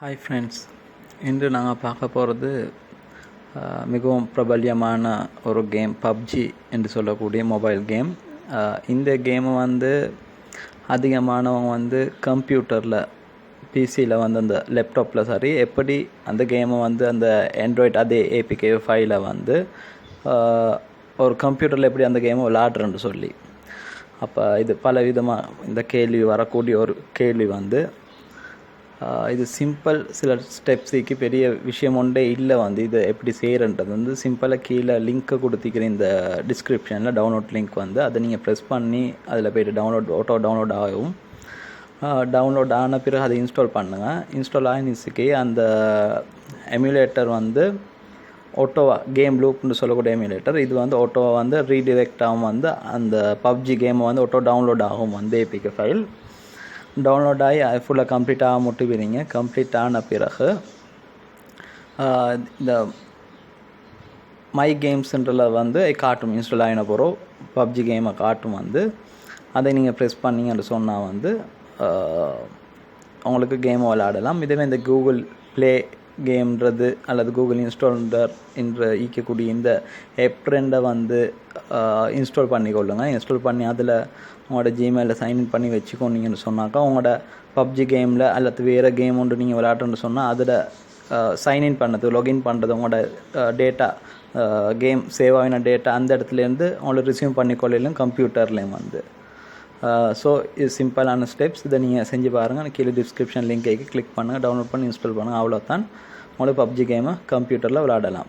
Hi friends, இன்று நாங்கள் பார்க்க போகிறது மிகவும் பிரபல்யமான ஒரு கேம் பப்ஜி என்று சொல்லக்கூடிய மொபைல் கேம். இந்த கேமை அதிகமானவங்க கம்ப்யூட்டரில் பிசியில் அந்த லேப்டாப்பில் எப்படி அந்த கேமை அந்த ஆண்ட்ராய்டு அதே ஏபிகே ஃபைலை ஒரு கம்ப்யூட்டரில் எப்படி அந்த கேமை விளையாடுறேன்னு சொல்லி. அப்போ இது பல விதமாக இந்த கேள்வி வரக்கூடிய ஒரு கேள்வி இது சிம்பிள். சில ஸ்டெப்ஸுக்கு பெரிய விஷயம் ஒன்றே இல்லை. இது எப்படி செய்கிறன்றது சிம்பிளாக கீழே லிங்க்கை கொடுத்திக்கிற இந்த டிஸ்கிரிப்ஷனில் டவுன்லோட் லிங்க் அதை நீங்கள் ப்ரெஸ் பண்ணி அதில் போய்ட்டு டவுன்லோட் ஆகும். டவுன்லோட் ஆன பிறகு அதை இன்ஸ்டால் பண்ணுங்கள். இன்ஸ்டால் ஆகினுக்கு அந்த எமுலேட்டர் ஆட்டோவா கேம் லூப்னு சொல்லக்கூடிய எமுலேட்டர். இது ஆட்டோவா ரீடிரெக்ட் ஆகும். அந்த பப்ஜி கேமை ஆட்டோ டவுன்லோட் ஆகும் ஏபிகே ஃபைல். டவுன்லோட் ஆகி அது ஃபுல்லாக கம்ப்ளீட்டாக முட்டுவீங்க. கம்ப்ளீட் ஆன பிறகு இந்த மை கேம்ஸ்ன்றதில் காட்டும். இன்ஸ்டால் ஆகின போகிறோம் பப்ஜி கேமை காட்டும். அதை நீங்கள் ப்ரெஸ் பண்ணிங்கன்னு சொன்னால் உங்களுக்கு கேமை விளையாடலாம். இதுவே இந்த கூகுள் ப்ளே கேம்ன்றது அல்லது கூகுள் இன்ஸ்டாலர் என்ற ஈக்கக்கூடிய இந்த ஆப் இன்ஸ்டால் பண்ணிக்கொள்ளுங்க. இன்ஸ்டால் பண்ணி அதில் உங்களோட ஜிமெயிலில் சைன்இன் பண்ணி வச்சுக்கோனீங்கன்னு சொன்னாக்கா உங்களோட பப்ஜி கேமில் அல்லது வேறு கேம் ஒன்று நீங்கள் விளையாடுறேன்னு சொன்னால் அதில் சைன்இன் பண்ணது லாகின் பண்ணுறது உங்களோட டேட்டா கேம் சேவ் ஆகின டேட்டா அந்த இடத்துலேருந்து உங்களை ரிசீவ் பண்ணிக்கொள்ளையிலும் கம்ப்யூட்டர்லேயும் ஸோ இது சிம்பிளான ஸ்டெப்ஸ். இதை நீங்கள் செஞ்சு பாருங்கள். கீழே டிஸ்கிரிப்ஷன் லிங்க் கிளிக் பண்ணுங்கள், டவுன்லோட் பண்ணி இன்ஸ்டால் பண்ணுங்கள். அவ்வளோதான் உங்களுக்கு பப்ஜி கேமை கம்ப்யூட்டரில் விளையாடலாம்.